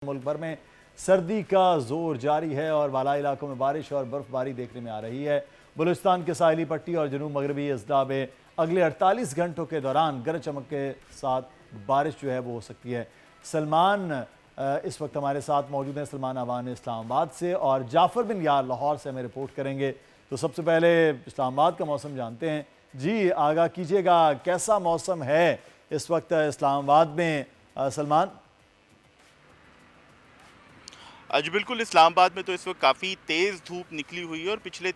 मुल्क भर में सर्दी का जोर जारी है और वाला इलाकों में बारिश और बर्फबारी देखने में आ रही है। बलूचिस्तान के साहिली पट्टी और जनूब मगरबी अजला में अगले 48 घंटों के दौरान गरज चमक के साथ बारिश जो है वो हो सकती है। सलमान इस वक्त हमारे साथ मौजूद हैं, सलमान अवान इस्लामाबाद से, और जाफर बिन यार लाहौर से हमें रिपोर्ट करेंगे। तो सबसे पहले इस्लामाबाद का मौसम जानते हैं। जी आगाह कीजिएगा, कैसा मौसम है इस वक्त इस्लामाबाद में सलमान? जी बिल्कुल, इस्लामाबाद में तो इस वक्त काफ़ी तेज़ धूप निकली हुई है और पिछले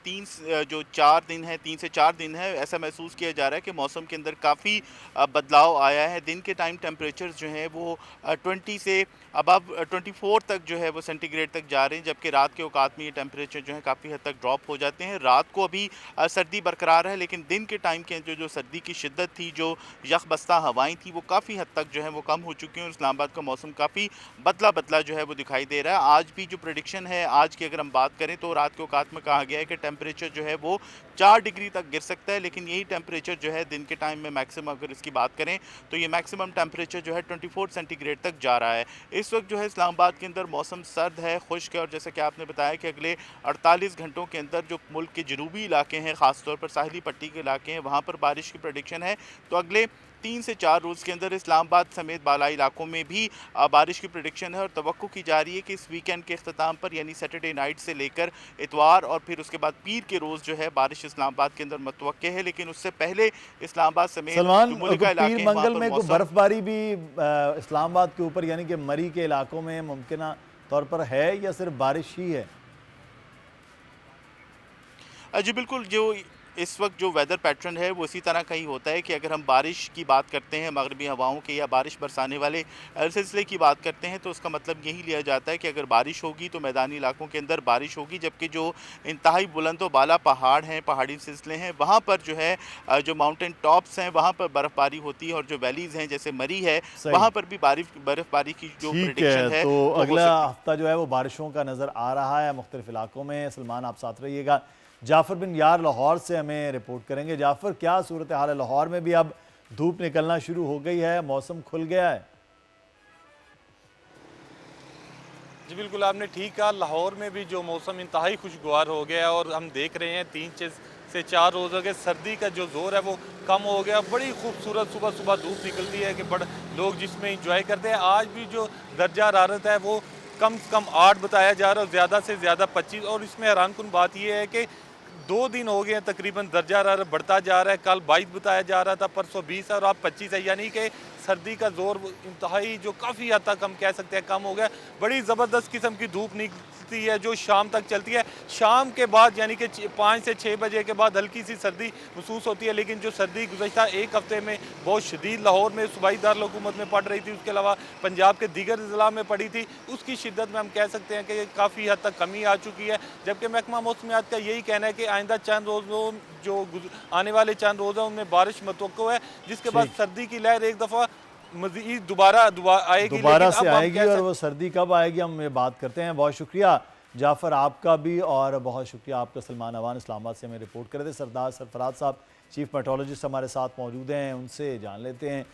जो 4 दिन है, 3 से 4 दिन है, ऐसा महसूस किया जा रहा है कि मौसम के अंदर काफ़ी बदलाव आया है। दिन के टाइम टेम्परेचर्स जो हैं वो 20 से अबव 24 तक जो है वो सेंटीग्रेड तक जा रहे हैं, जबकि रात के औकात में ये टेम्परेचर जो है काफ़ी हद तक ड्रॉप हो जाते हैं। रात को अभी सर्दी बरकरार है, लेकिन दिन के टाइम के जो सर्दी की शिद्दत थी, जो यकबस्ता हवाएँ थी, वो काफ़ी हद तक जो है वो कम हो चुकी हैं और इस्लामाबाद का मौसम काफ़ी बदला-बदला जो है वो दिखाई दे रहा है। आज भी जो प्रेडिक्शन है, आज की अगर हम बात करें तो रात के औकात में कहा गया है कि टेम्परेचर जो है वो 4 डिग्री तक गिर सकता है, लेकिन यही टेम्परेचर जो है दिन के टाइम में मैक्सिमम अगर इसकी बात करें तो ये मैक्सिमम टेम्परेचर जो है 24 सेंटीग्रेड तक जा रहा है। इस वक्त जो है इस्लामाबाद के अंदर मौसम सर्द है, खुश्क है और जैसा कि आपने बताया कि अगले 48 घंटों के अंदर जो मुल्क के जनूबी इलाके हैं, ख़ासतौर पर साहिली पट्टी के इलाके हैं, वहाँ पर बारिश की प्रेडिक्शन है। तो अगले 3 से 4 रोज़ के अंदर इस्लामाबाद समेत बालाई इलाकों में भी बारिश की प्रेडिक्शन है और तवक्को की जा रही है कि इस वीकेंड के अख्ताम पर यानी सैटरडे नाइट से लेकर इतवार और फिर उसके बाद पीर के रोज़ जो है बारिश इस्लामाबाद के अंदर मुतवक्के है। लेकिन उससे पहले इस्लामाबाद समेत सलमान, जो मुल्क का पीर इलाके हैं वहाँ मंगल पर में कोई मौसम बर्फबारी भी इस्लामाबाद के ऊपर यानी कि मरी के इलाकों में मुमकिन तौर पर है या सिर्फ बारिश ही है? जी बिल्कुल, जो इस वक्त जो वेदर पैटर्न है वो इसी तरह का ही होता है कि अगर हम बारिश की बात करते हैं, मगरबी हवाओं के या बारिश बरसाने वाले सिलसिले की बात करते हैं, तो उसका मतलब यही लिया जाता है कि अगर बारिश होगी तो मैदानी इलाकों के अंदर बारिश होगी, जबकि जो इंतहाई बुलंद व बाला पहाड़ हैं, पहाड़ी सिलसिले हैं, वहाँ पर जो है जो माउंटेन टॉप्स हैं वहाँ पर बर्फ़बारी होती है और जो वैलीज़ हैं जैसे मरी है, सही, वहाँ पर भी बर्फ़बारी की जो ठीक प्रेडिक्शन है। है तो वो हो अगला सकती है। हफ्ता जो है वो बारिशों का नज़र आ रहा है मुख्तलिफ इलाकों में। सलमान, आप साथ रहिएगा। जाफर बिन यार लाहौर से हमें रिपोर्ट करेंगे। जाफर, क्या सूरत हाल है? लाहौर में भी अब धूप निकलना शुरू हो गई है, मौसम खुल गया है? जी बिल्कुल, आपने ठीक कहा। लाहौर में भी जो मौसम इंतहाई खुशगवार हो गया है और हम देख रहे हैं 3 से 4 रोज़ हो गए, सर्दी का जो ज़ोर है वो कम हो गया। बड़ी खूबसूरत सुबह सुबह धूप निकलती है कि बड़े लोग जिसमें इंजॉय करते हैं। आज भी जो दर्जा हरारत है वो कम से कम 8 बताया जा रहा है और ज़्यादा से ज़्यादा 25। और इसमें हैरानकुन बात यह है कि 2 दिन हो गए हैं तकरीबन दर्जा हरारत बढ़ता जा रहा है। कल 22 बताया जा रहा था, परसों 20 है और अब 25 है, यानी कि सर्दी का ज़ोर इंतहाई जो काफ़ी हद तक हम कह सकते हैं कम हो गया। बड़ी ज़बरदस्त किस्म की धूप निकलती है जो शाम तक चलती है। शाम के बाद यानी कि 5 से 6 बजे के बाद हल्की सी सर्दी महसूस होती है, लेकिन जो सर्दी गुज़श्ता 1 हफ़्ते में बहुत शदीद लाहौर में सूबाई दारुल-हुकूमत में पड़ रही थी, उसके अलावा पंजाब के दीगर ज़िला में पड़ी थी, उसकी शिद्दत में हम कह सकते हैं कि काफ़ी हद तक कमी आ चुकी है। जबकि महकमा मौसमियात का यही कहना है कि आइंदा चंद रोज़ों आने वाले चंद रोज़ हैं उनमें बारिश मुतवक्को है, जिसके बाद ठीक, सर्दी की लहर एक दफ़ा मज़ीद दोबारा आएगी। दोबारा लेकिन से अब हम आएगी कह और सकते वो सर्दी कब आएगी हम ये बात करते हैं। बहुत शुक्रिया जाफ़र आपका भी, और बहुत शुक्रिया आपका सलमान अवान इस्लामाबाद से हमें रिपोर्ट कर रहे थे। सरदार सरफराज साहब चीफ मेट्रोलॉजिस्ट हमारे साथ मौजूद हैं, उनसे जान लेते हैं।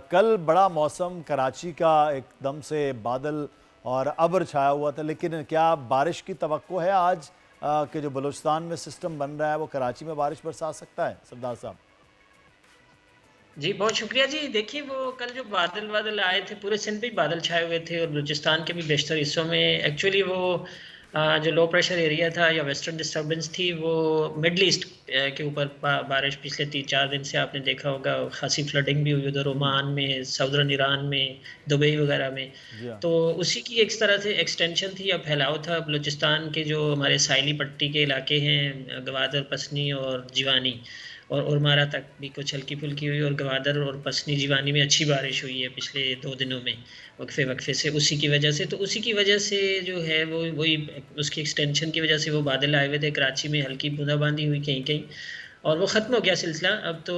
कल बड़ा मौसम कराची का एकदम से बादल और अब्र छाया हुआ था, लेकिन क्या बारिश की तवक्को है आज कि जो बलूचिस्तान में सिस्टम बन रहा है वो कराची में बारिश बरसा सकता है? सरदार साहब। जी, बहुत शुक्रिया जी। देखिए, वो कल जो बादल-वादल आए थे, पूरे सिंध पे ही बादल छाए हुए थे और बलूचिस्तान के भी बेशतर हिस्सों में एक्चुअली वो जो लो प्रेशर एरिया था या वेस्टर्न डिस्टर्बेंस थी, वो मिडल ईस्ट के ऊपर बारिश पिछले 3-4 दिन से आपने देखा होगा, खासी फ्लडिंग भी हुई उधर ओमान में, साउदर्न ईरान में, दुबई वगैरह में। जी हाँ। तो उसी की एक तरह से एक्सटेंशन थी या फैलाव था बलूचिस्तान के जो हमारे साहिली पट्टी के इलाके हैं, गवादर, पसनी और जीवानी और उरमारा तक भी कुछ हल्की-फुल्की हुई और गवादर और पसनी, जीवानी में अच्छी बारिश हुई है पिछले 2 दिनों में, वक्फे-वक्फे से। उसी की वजह से, तो उसी की वजह से जो है वो वही उसकी एक्सटेंशन की वजह से वो बादल आए हुए थे। कराची में हल्की बूंदाबांदी हुई कहीं-कहीं और वो ख़त्म हो गया सिलसिला। अब तो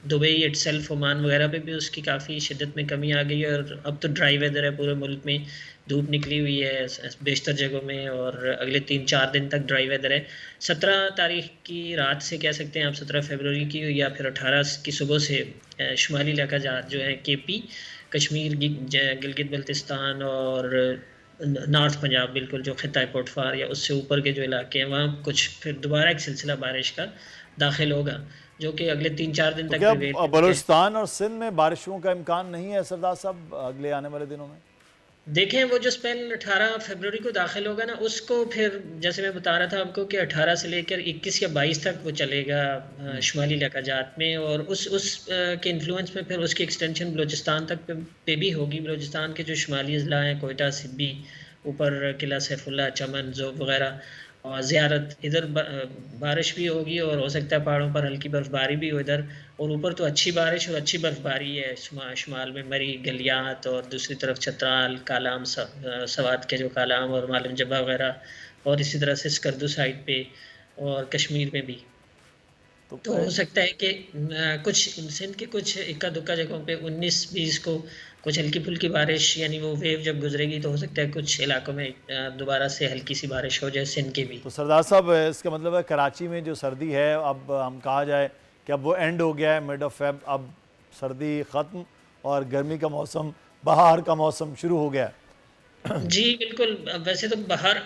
दुबई इटसेल्फ, ओमान वगैरह पे भी उसकी काफ़ी शिद्दत में कमी आ गई है और अब तो ड्राई वेदर है पूरे मुल्क में। धूप निकली हुई है बेशतर जगहों में और अगले 3-4 दिन तक ड्राई वेदर है। 17 तारीख की रात से कह सकते हैं आप, 17 फरवरी की या फिर 18 की सुबह से शुमाली इलाका जो है केपी, कश्मीर, गिलगित बल्तिस्तान और नॉर्थ पंजाब, बिल्कुल जो खिता पोटफार या उससे ऊपर के जो इलाके हैं, वहाँ कुछ फिर दोबारा एक सिलसिला बारिश का दाखिल होगा, जो कि अगले 3-4 दिन तो तक क्या प्रिवेल बलूचिस्तान और सिंध में बारिशों का इम्कान नहीं है सरदार साहब अगले आने वाले दिनों में? देखें। वो जो स्पेल 18 फरवरी को दाखिल होगा ना, उसको फिर जैसे मैं बता रहा था आपको कि 18 से लेकर 21 या 22 तक वो चलेगा शुमाली इलाकाजात में, और उस के इन्फ्लुएंस में फिर उसकी एक्सटेंशन बलूचिस्तान तक पे भी होगी। बलूचिस्तान के जो शुमाली अजला हैं, कोयटा, सिब्बी, ऊपर किला सैफुल्ला, चमन, ज़ोब वगैरह और ज़ियारत, इधर बारिश भी होगी और हो सकता है पहाड़ों पर हल्की बर्फ़बारी भी हो इधर, और ऊपर तो अच्छी बारिश और अच्छी बर्फ़बारी है शुमाल में, मरी, गलियात, और दूसरी तरफ चतराल, कालाम, सवात के जो कालाम और मालम जबा वगैरह, और इसी तरह से स्कर्दू साइड पे और कश्मीर में भी। तो हो सकता है कि कुछ सिंध के कुछ इक्का दुक्का जगहों पे 19-20 को कुछ हल्की फुल्की बारिश, यानी वो वेव जब गुजरेगी तो हो सकता है कुछ इलाकों में दोबारा से हल्की सी बारिश हो जाए सिंध के भी। तो सरदार साहब इसका मतलब है कराची में जो सर्दी है, अब हम कहा जाए कि अब वो एंड हो गया है, मिड ऑफ फेब, अब सर्दी ख़त्म और गर्मी का मौसम, बहार का मौसम शुरू हो गया है। जी बिल्कुल। वैसे तो बाहर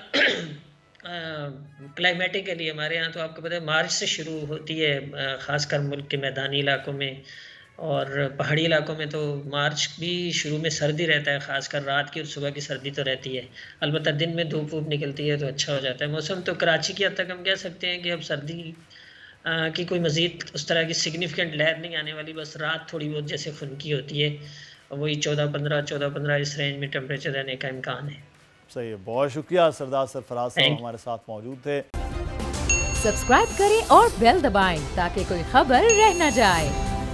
क्लाइमेटिकली हमारे यहाँ तो आपको पता है मार्च से शुरू होती है, ख़ासकर मुल्क के मैदानी इलाकों में, और पहाड़ी इलाकों में तो मार्च भी शुरू में सर्दी रहता है, ख़ासकर रात की और सुबह की सर्दी तो रहती है। अलबत्ता दिन में धूप वूप निकलती है तो अच्छा हो जाता है मौसम। तो कराची की हद तक हम कह सकते हैं कि अब सर्दी की कोई मज़ीद उस तरह की सिग्निफिकेंट लहर नहीं आने वाली, बस रात थोड़ी बहुत जैसे खुनकी होती है, वही 14-15 इस रेंज में टेम्परेचर रहने का इम्कान है। सही है, बहुत शुक्रिया सरदार सरफराज साहब हमारे साथ मौजूद थे। सब्सक्राइब करें और बेल दबाएं ताकि कोई खबर रह न जाए।